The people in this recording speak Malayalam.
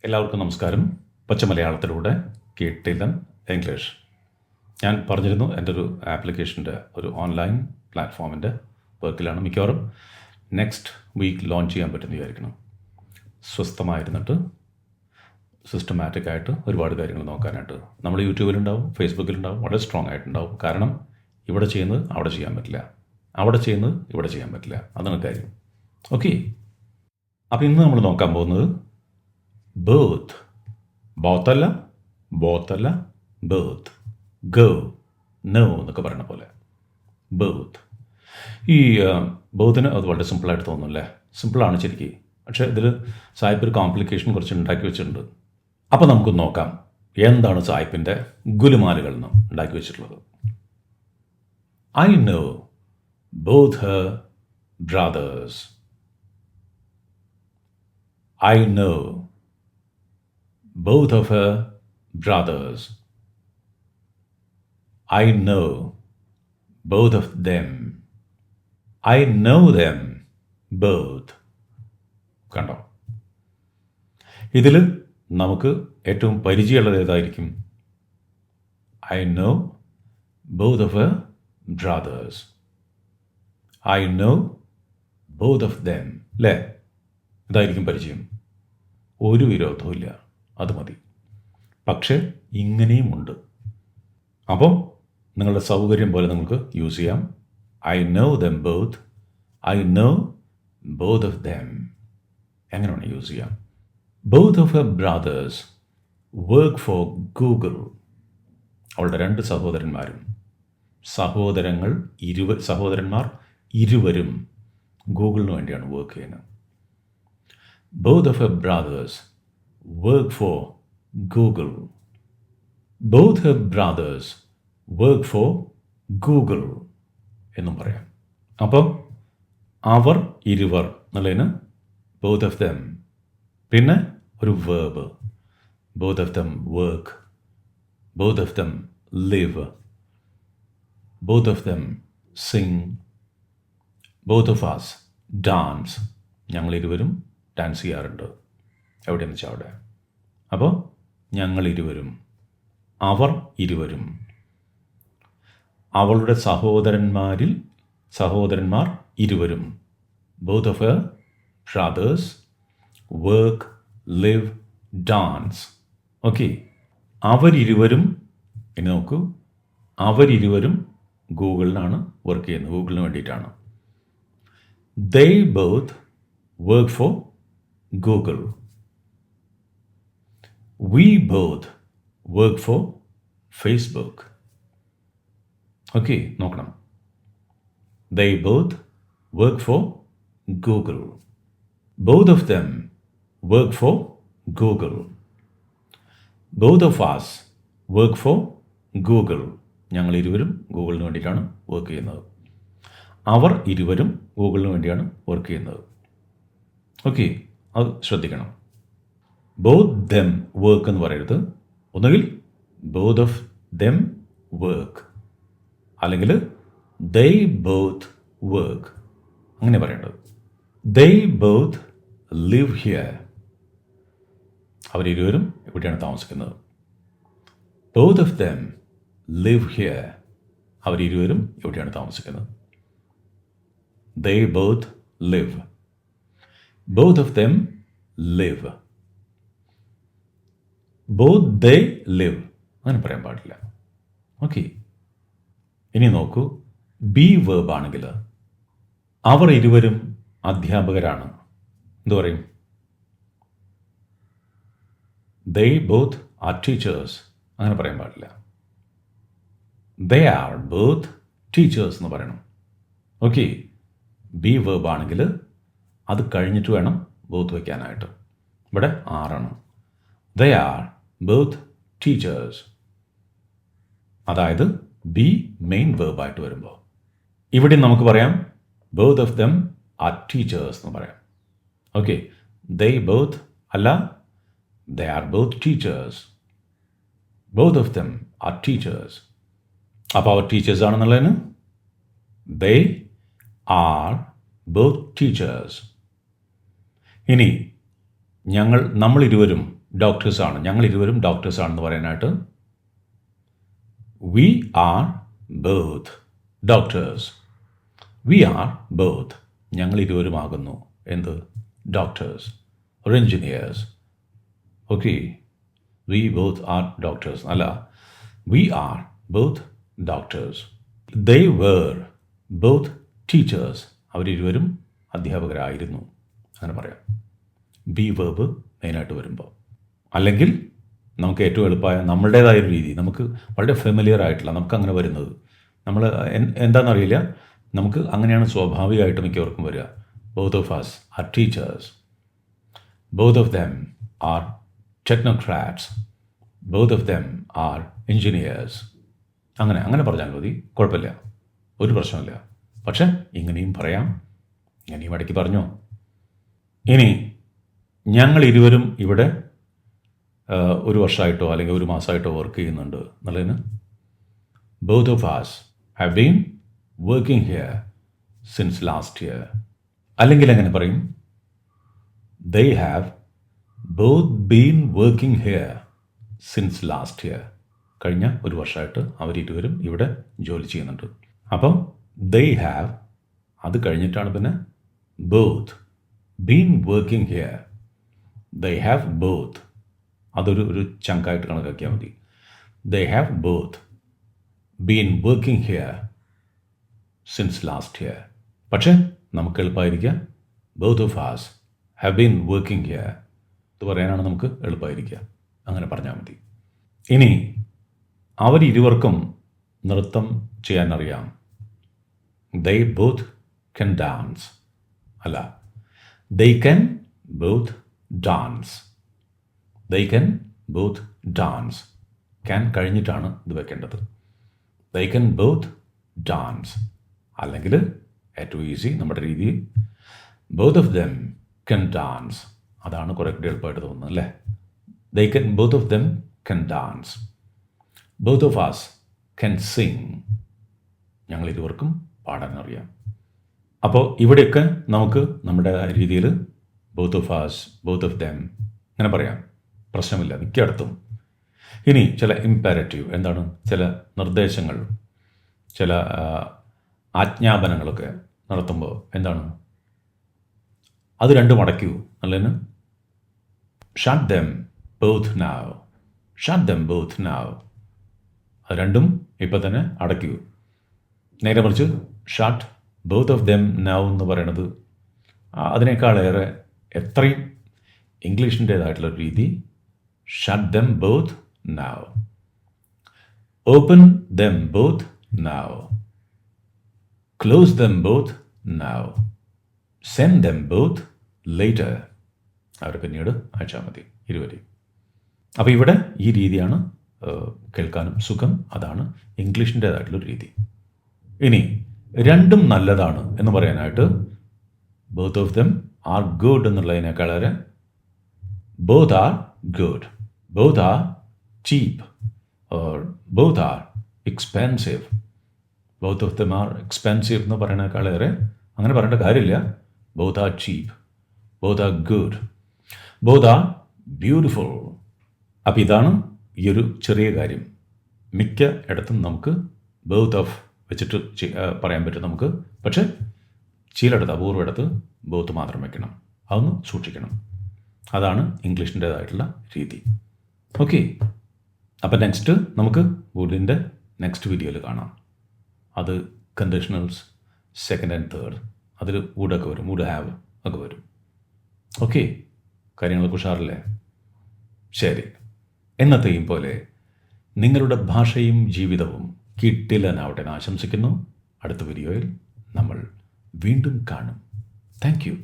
എല്ലാവർക്കും നമസ്കാരം. പച്ച മലയാളത്തിലൂടെ കേട്ടില്ലൻ ഇംഗ്ലീഷ്. ഞാൻ പറഞ്ഞിരുന്നു എൻ്റെ ഒരു ആപ്ലിക്കേഷൻ്റെ ഒരു ഓൺലൈൻ പ്ലാറ്റ്ഫോമിൻ്റെ വർക്കിലാണ്. മിക്കവാറും നെക്സ്റ്റ് വീക്ക് ലോഞ്ച് ചെയ്യാൻ പറ്റുമെന്ന് വിചാരിക്കണം. സ്വസ്ഥമായിരുന്നിട്ട് സിസ്റ്റമാറ്റിക്കായിട്ട് ഒരുപാട് കാര്യങ്ങൾ നോക്കാനായിട്ട് നമ്മൾ യൂട്യൂബിലുണ്ടാവും, ഫേസ്ബുക്കിലുണ്ടാവും, വളരെ സ്ട്രോങ് ആയിട്ടുണ്ടാവും. കാരണം ഇവിടെ ചെയ്യുന്നത് അവിടെ ചെയ്യാൻ പറ്റില്ല, അവിടെ ചെയ്യുന്നത് ഇവിടെ ചെയ്യാൻ പറ്റില്ല. അതാണ് കാര്യം. ഓക്കെ, അപ്പോൾ ഇന്ന് നമ്മൾ നോക്കാൻ പോകുന്നത് ബേർത്ത്. ബോത്തല്ല, ബോത്തല്ല, ബേർത്ത്. ഗോ, നോ എന്നൊക്കെ പറയുന്ന പോലെ ബേർത്ത്. ഈ ബേർത്തിന് അത് വളരെ സിമ്പിളായിട്ട് തോന്നുന്നല്ലേ? സിമ്പിളാണ് ശരിക്കും. പക്ഷേ ഇതിൽ സായിപ്പ് ഒരു കോംപ്ലിക്കേഷൻ കുറച്ച് ഉണ്ടാക്കി വെച്ചിട്ടുണ്ട്. അപ്പോൾ നമുക്കൊന്ന് നോക്കാം എന്താണ് സായിപ്പിൻ്റെ ഗുലുമാലുകൾ എന്ന് ഉണ്ടാക്കി വെച്ചിട്ടുള്ളത്. I know both Har brothers. I know both of her brothers. I know both of them. I know them both. കണ്ടോ? ഇതിൽ നമുക്ക് ഏറ്റവും പരിചയമുള്ളത് ഏതായിരിക്കും? I know both of her brothers. I know both of them. അല്ലേ? ഇതായിരിക്കും പരിചയം. ഒരു വിരോധവും ഇല്ല, അത് മതി. പക്ഷേ ഇങ്ങനെയും ഉണ്ട്. അപ്പോൾ നിങ്ങളുടെ സൗകര്യം പോലെ നിങ്ങൾക്ക് യൂസ് ചെയ്യാം. I know them both. I know both of dum. എങ്ങനെ വേണം യൂസ് ചെയ്യാം? Both of her brothers work for Google. അവളുടെ രണ്ട് സഹോദരന്മാരും, സഹോദരന്മാർ ഇരുവരും ഗൂഗിളിന് വേണ്ടിയാണ് വർക്ക് ചെയ്യുന്നത്. Both of her brothers work for Google. Both her brothers work for Google എന്നും പറയാം. അപ്പം അവർ ഇരുവർ എന്നുള്ളതിന് both of them. പിന്നെ ഒരു verb. Both of them work. Both of them live. Both of them sing. Both of us dance. ഞങ്ങളിരുവരും ഡാൻസ് ചെയ്യാറുണ്ട്. എവിടെയെന്ന് വെച്ചാൽ അവിടെ. അപ്പോൾ ഞങ്ങൾ ഇരുവരും, അവർ ഇരുവരും, അവളുടെ സഹോദരന്മാർ ഇരുവരും. Both of her brothers work, live, dance. Okay, അവരിരുവരും. ഇനി നോക്കൂ, അവരിരുവരും ഗൂഗിളിനാണ് വർക്ക് ചെയ്യുന്നത്, ഗൂഗിളിന് വേണ്ടിയിട്ടാണ്. They both work for Google. We both work for Facebook. Okay, നോക്കണം. They both work for Google. Both of them work for Google. Both of us work for Google. ഞങ്ങൾ ഇരുവരും ഗൂഗിളിന് വേണ്ടിയിട്ടാണ് വർക്ക് ചെയ്യുന്നത്. അവർ ഇരുവരും ഗൂഗിളിന് വേണ്ടിയാണ് വർക്ക് ചെയ്യുന്നത്. ഓക്കെ, അത് ശ്രദ്ധിക്കണം. ബോത്ത് ദെം വർക്ക് എന്ന് പറയരുത്. ഒന്നുകിൽ ബോത്ത് ഓഫ് ദെം വർക്ക്, അല്ലെങ്കിൽ ദേ ബോത്ത് വർക്ക്, അങ്ങനെ പറയേണ്ടത്. They both live here. അവരിരുവരും എവിടെയാണ് താമസിക്കുന്നത്? Both of them live here. അവരിരുവരും എവിടെയാണ് താമസിക്കുന്നത്? They both live. Both of them live. Both they live. അങ്ങനെ പറയാൻ പാടില്ല. ഓക്കെ, ഇനി നോക്കൂ. ബി വേർബ് ആണെങ്കിൽ അവർ ഇരുവരും അധ്യാപകരാണ്. എന്തു പറയും? They both are teachers. അങ്ങനെ പറയാൻ പാടില്ല. They are both teachers എന്ന് പറയണം. ഓക്കെ, ബി വേർബ് ആണെങ്കിൽ അത് കഴിഞ്ഞിട്ട് വേണം ബോത്ത് വയ്ക്കാനായിട്ട്. ഇവിടെ ആറാണ്. They are both teachers. അതായത് ബി മെയിൻ വേർബായിട്ട് വരുമ്പോൾ ഇവിടെ നമുക്ക് പറയാം both of them are teachers എന്ന് പറയാം. ഓക്കെ, ദേ ബോത്ത് അല്ല, they are both teachers. Both of them are teachers. അപ്പോൾ അവർ ടീച്ചേഴ്സ് ആണെന്നുള്ളതിന് ദേ ആർ ബോത്ത് ടീച്ചേഴ്സ്. ഇനി നമ്മളിരുവരും ഡോക്ടേഴ്സാണ്, ഞങ്ങളിരുവരും ഡോക്ടേഴ്സാണെന്ന് പറയാനായിട്ട് we are both doctors. We are both, ഞങ്ങളിരുവരുമാകുന്നു എന്ത്? Doctors or engineers. Okay, we both are doctors അല്ല, we are both doctors. they were both teachers. അവരിരുവരും അധ്യാപകരായിരുന്നു, അങ്ങനെ പറയാം. ബി വേർബ് മെയിനായിട്ട് വരുമ്പോൾ. അല്ലെങ്കിൽ നമുക്ക് ഏറ്റവും എളുപ്പമായ നമ്മളുടേതായൊരു രീതി, നമുക്ക് വളരെ ഫെമിലിയർ ആയിട്ടുള്ള, നമുക്ക് അങ്ങനെ വരുന്നത് നമ്മൾ എന്താണെന്നറിയില്ല, നമുക്ക് അങ്ങനെയാണ് സ്വാഭാവികമായിട്ട് മിക്കവർക്കും വരിക. Both of us are teachers, both of them are technocrats, both of them are engineers. അങ്ങനെ പറഞ്ഞാൽ മതി, കുഴപ്പമില്ല, ഒരു പ്രശ്നമില്ല. പക്ഷെ ഇങ്ങനെയും പറയാം, ഇങ്ങനെയും ഇടയ്ക്ക് പറഞ്ഞോ. ഇനി ഞങ്ങളിരുവരും ഇവിടെ ഒരു വർഷമായിട്ടോ അല്ലെങ്കിൽ ഒരു മാസമായിട്ടോ വർക്ക് ചെയ്യുന്നുണ്ട് എന്നുള്ളതിന് both of us have been working here since last year. അല്ലെങ്കിൽ എങ്ങനെ പറയും? they have both been working here since last year. കഴിഞ്ഞ ഒരു വർഷമായിട്ട് അവരിരുവരും ഇവിടെ ജോലി ചെയ്യുന്നുണ്ട്. അപ്പം they have, അത് കഴിഞ്ഞിട്ടാണ് പിന്നെ both been working here. they have both, അതൊരു ചങ്കായിട്ട് കണക്കാക്കിയാൽ മതി. they have both been working here since last year. പക്ഷേ നമുക്ക് എളുപ്പമായിരിക്കുക both of us have been working here. ഇത് പറയാനാണ് നമുക്ക് എളുപ്പമായിരിക്കുക, അങ്ങനെ പറഞ്ഞാൽ മതി. ഇനി അവരിരുവർക്കും നൃത്തം ചെയ്യാനറിയാം. they both can dance അല്ല, they can both dance. they can both dance. can കഴിഞ്ഞിട്ടാണ് ഇത് വെക്കേണ്ടത്. they can both dance. അല്ലെങ്കിൽ ഏറ്റവും ഈസി നമ്മുടെ രീതി both of them can dance. അതാണ് കുറേക്കൂടി എളുപ്പമായിട്ട് തോന്നുന്നത് അല്ലേ? they can, both of them can dance. both of us can sing. ഞങ്ങളിരുവർക്കും പാടാനറിയാം. അപ്പോൾ ഇവിടെയൊക്കെ നമുക്ക് നമ്മുടെ രീതിയിൽ both of us, both of them അങ്ങനെ പറയാം, പ്രശ്നമില്ല മിക്കയിടത്തും. ഇനി ചില ഇംപാരറ്റീവ്, എന്താണ്, ചില നിർദ്ദേശങ്ങൾ, ചില ആജ്ഞാപനങ്ങളൊക്കെ നടത്തുമ്പോൾ എന്താണ്, അത് രണ്ടും അടയ്ക്കൂ അല്ലേന്ന്. shut them both now. shut them both now. അത് രണ്ടും ഇപ്പം തന്നെ അടയ്ക്കൂ. നേരെ മറിച്ച് shut both of them now എന്ന് പറയണത് അതിനേക്കാളേറെ എത്രയും ഇംഗ്ലീഷിൻ്റേതായിട്ടുള്ള രീതി shut them both now, open them both now, close them both now, send them both later. അവർ പിന്നീട് അയച്ചാൽ മതി, ഇരുവരെയും. അപ്പോൾ ഇവിടെ ഈ രീതിയാണ് കേൾക്കാനും സുഖം, അതാണ് ഇംഗ്ലീഷിൻ്റേതായിട്ടുള്ള രീതി. ഇനി രണ്ടും നല്ലതാണ് എന്ന് പറയാനായിട്ട് both of them are good എന്നുള്ളതിനേക്കാളേറെ both are good, both are cheap, or both are expensive. Both of them are expensive എന്ന് പറയുന്നതിനേക്കാളേറെ അങ്ങനെ പറയേണ്ട കാര്യമില്ല. Both are cheap, both are good, both are beautiful. അപ്പം ഇതാണ് ഈ ഒരു ചെറിയ കാര്യം. മിക്ക ഇടത്തും നമുക്ക് ബോത്ത് ഓഫ് വെച്ചിട്ട് പറയാൻ പറ്റും നമുക്ക്. പക്ഷേ ചിലയിടത്ത്, അപൂർവ ഇടത്ത് ബോത്ത് മാത്രം വയ്ക്കണം. അതൊന്ന് സൂക്ഷിക്കണം. അതാണ് ഇംഗ്ലീഷിൻ്റേതായിട്ടുള്ള രീതി. ഓക്കെ, അപ്പം നെക്സ്റ്റ് നമുക്ക് വുഡിൻ്റെ നെക്സ്റ്റ് വീഡിയോയിൽ കാണാം. അത് കണ്ടീഷണൽസ് സെക്കൻഡ് ആൻഡ് തേർഡ്, അതിൽ വുഡൊക്കെ വരും, വുഡ് ഹാവ് ഒക്കെ വരും. ഓക്കെ, കാര്യങ്ങളൊക്കെ ഉഷാറില്ലേ? ശരി, എന്നത്തെയും പോലെ നിങ്ങളുടെ ഭാഷയും ജീവിതവും കിട്ടില്ലെന്നാവട്ടെ എന്ന് ആശംസിക്കുന്നു. അടുത്ത വീഡിയോയിൽ നമ്മൾ വീണ്ടും കാണും. Thank you.